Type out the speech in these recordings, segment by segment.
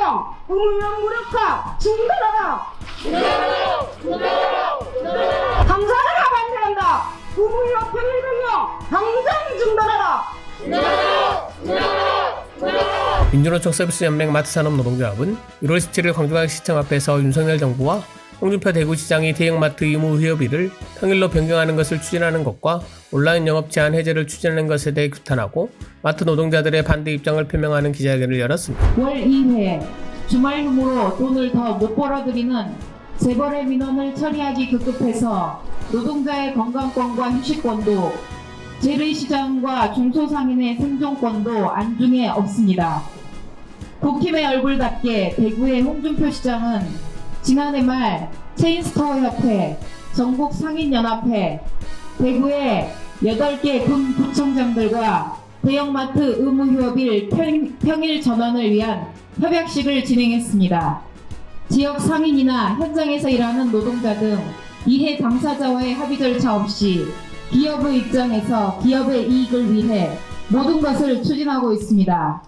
경영, 의무형 무력화 중단하라. 당사자가 반대한다. 의무형 평일 경영 당장 중단하라. 민주노총 서비스연맹 마트산업노동조합은 1월 17일 광주광역시청 앞에서 윤석열 정부와 홍준표 대구시장이 대형마트 의무 휴업일을 평일로 변경하는 것을 추진하는 것과 온라인 영업 제한 해제를 추진하는 것에 대해 규탄하고 마트 노동자들의 반대 입장을 표명하는 기자회견을 열었습니다. 월 2회 주말 휴무로 돈을 더 못 벌어들이는 재벌의 민원을 처리하기 급급해서 노동자의 건강권과 휴식권도 재래시장과 중소상인의 생존권도 안중에 없습니다. 국힘의 얼굴답게 대구의 홍준표 시장은 지난해 말 체인스토어 협회, 전국상인연합회, 대구의 8개 군 구청장들과 대형마트 의무휴업일 평일 전환을 위한 협약식을 진행했습니다. 지역 상인이나 현장에서 일하는 노동자 등 이해 당사자와의 합의 절차 없이 기업의 입장에서 기업의 이익을 위해 모든 것을 추진하고 있습니다.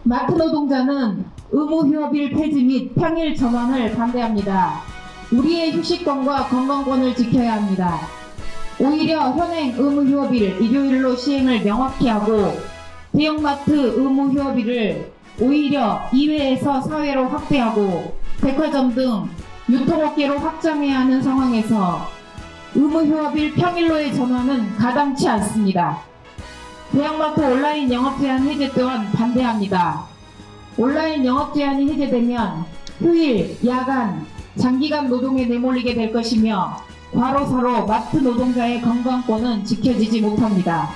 마트 노동자는 의무휴업일 폐지 및 평일 전환을 반대합니다. 우리의 휴식권과 건강권을 지켜야 합니다. 오히려 현행 의무휴업일 일요일로 시행을 명확히 하고 대형마트 의무휴업일을 오히려 2회에서 4회로 확대하고 백화점 등 유통업계로 확장해야 하는 상황에서 의무휴업일 평일로의 전환은 가당치 않습니다. 대형마트 온라인 영업 제한 해제 또한 반대합니다. 온라인 영업 제한이 해제되면 휴일, 야간, 장기간 노동에 내몰리게 될 것이며 과로사로 마트 노동자의 건강권은 지켜지지 못합니다.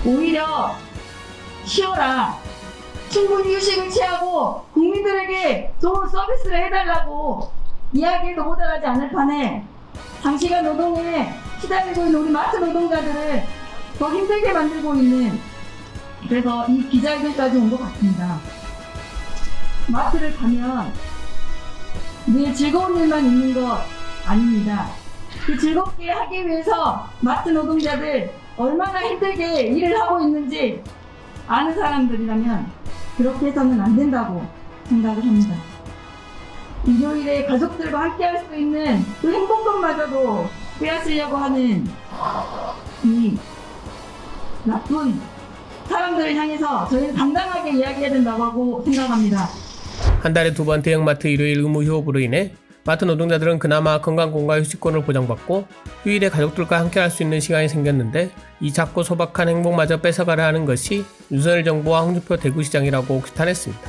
오히려 쉬어라. 충분히 휴식을 취하고 국민들에게 좋은 서비스를 해달라고 이야기해도 모자라지 않을 판에 장시간 노동에 시달리고 있는 우리 마트 노동자들을 더 힘들게 만들고 있는, 그래서 이 기자회견까지 온 것 같습니다. 마트를 가면 늘 즐거운 일만 있는 것 아닙니다. 그 즐겁게 하기 위해서 마트 노동자들 얼마나 힘들게 일을 하고 있는지 아는 사람들이라면 그렇게 해서는 안 된다고 생각을 합니다. 일요일에 가족들과 함께 할 수 있는 그 행복감마저도 빼앗으려고 하는 이 나쁜 사람들을 향해서 저희는 당당하게 이야기해야 된다고 하고 생각합니다. 한 달에 2번 대형마트 일요일 의무 휴업으로 인해 마트 노동자들은 그나마 건강권과 휴식권을 보장받고 휴일에 가족들과 함께 할 수 있는 시간이 생겼는데 이 작고 소박한 행복마저 뺏어가려 하는 것이 윤석열 정부와 홍준표 대구시장이라고 규탄했습니다.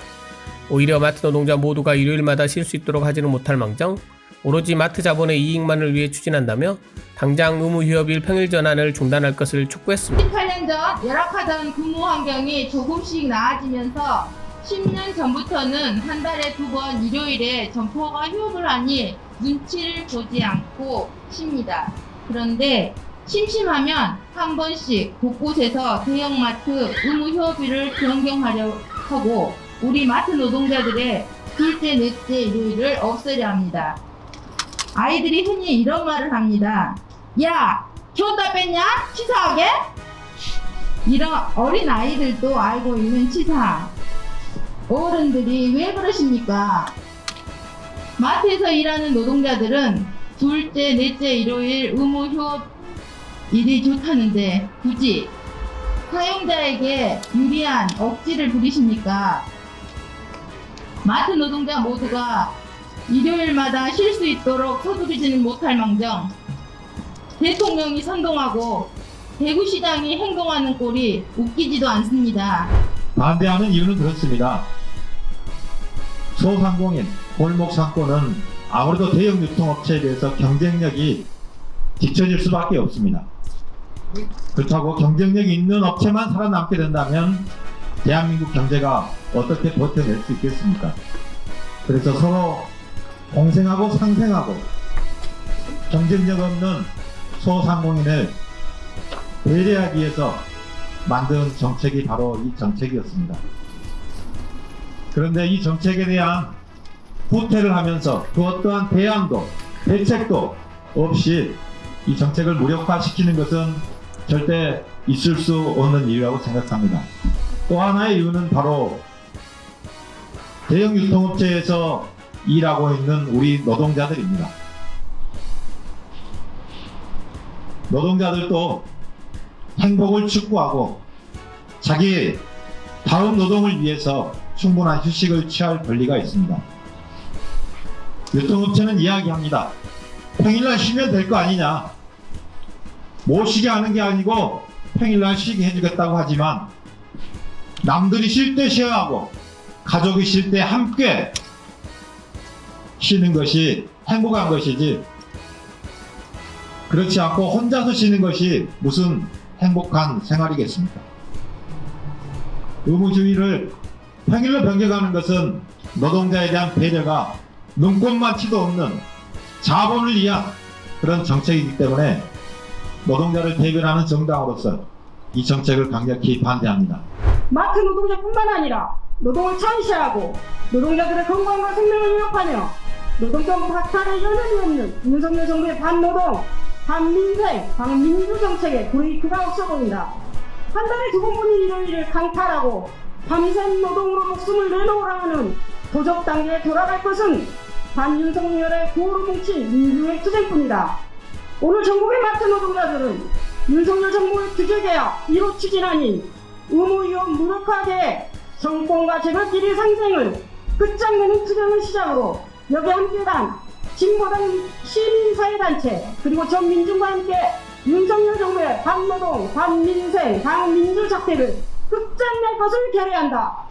오히려 마트 노동자 모두가 일요일마다 쉴 수 있도록 하지는 못할 망정 오로지 마트 자본의 이익만을 위해 추진한다며 당장 의무휴업일 평일 전환을 중단할 것을 촉구했습니다. 18년 전 열악하던 근무 환경이 조금씩 나아지면서 10년 전부터는 한 달에 2번 일요일에 점포가 휴업을 하니 눈치를 보지 않고 쉽니다. 그런데 심심하면 한 번씩 곳곳에서 대형마트 의무 휴업일을 변경하려 하고 우리 마트 노동자들의 둘째, 넷째 일요일을 없애려 합니다. 아이들이 흔히 이런 말을 합니다. 야, 키웠다 뺐냐? 치사하게? 이런 어린 아이들도 알고 있는 치사. 어른들이 왜 그러십니까? 마트에서 일하는 노동자들은 둘째, 넷째 일요일 의무 휴업일이 좋다는데 굳이 사용자에게 유리한 억지를 부리십니까? 마트 노동자 모두가 일요일마다 쉴 수 있도록 서두르지는 못할 망정 대통령이 선동하고 대구시장이 행동하는 꼴이 웃기지도 않습니다. 반대하는 이유는 그렇습니다. 소상공인, 골목 상권은 아무래도 대형 유통업체에 비해서 경쟁력이 뒤처질 수밖에 없습니다. 그렇다고 경쟁력이 있는 업체만 살아남게 된다면 대한민국 경제가 어떻게 버텨낼 수 있겠습니까? 그래서 서로 공생하고 상생하고 경쟁력 없는 소상공인을 배려하기 위해서 만든 정책이 바로 이 정책이었습니다. 그런데 이 정책에 대한 후퇴를 하면서 그 어떠한 대안도 대책도 없이 이 정책을 무력화시키는 것은 절대 있을 수 없는 일이라고 생각합니다. 또 하나의 이유는 바로 대형 유통업체에서 일하고 있는 우리 노동자들입니다. 노동자들도 행복을 추구하고 자기 다음 노동을 위해서 충분한 휴식을 취할 권리가 있습니다. 유통업체는 이야기합니다. 평일날 쉬면 될 거 아니냐. 못 쉬게 하는 게 아니고 평일날 쉬게 해주겠다고 하지만 남들이 쉴 때 쉬어야 하고 가족이 쉴 때 함께 쉬는 것이 행복한 것이지, 그렇지 않고 혼자서 쉬는 것이 무슨 행복한 생활이겠습니까? 의무주의를 평일로 변경하는 것은 노동자에 대한 배려가 눈꼽만치도 없는 자본을 위한 그런 정책이기 때문에 노동자를 대변하는 정당으로서 이 정책을 강력히 반대합니다. 마트 노동자뿐만 아니라 노동을 창시하고 노동자들의 건강과 생명을 위협하며 노동권 박탈에 여념이 없는 윤석열 정부의 반노동, 반민생, 반민주 정책에 브레이크가 없어 보인다. 한 달에 2번뿐인 일요일을 강탈하고 밤샘 노동으로 목숨을 내놓으라 하는 도적 단계에 돌아갈 것은 반윤석열의 구호로 뭉친 민주의 투쟁뿐이다. 오늘 전국의 마트 노동자들은 윤석열 정부의 규제개혁 1호 추진 아닌 의무위험 무력화계 정권과 재벌끼리 상생을 끝장내는 투쟁을 시작으로 여기 함께한 진보당 시민사회단체 그리고 전 민중과 함께 윤석열 정부의 반노동, 반민생, 반민주 작태를 끝장낼 것을 결의한다.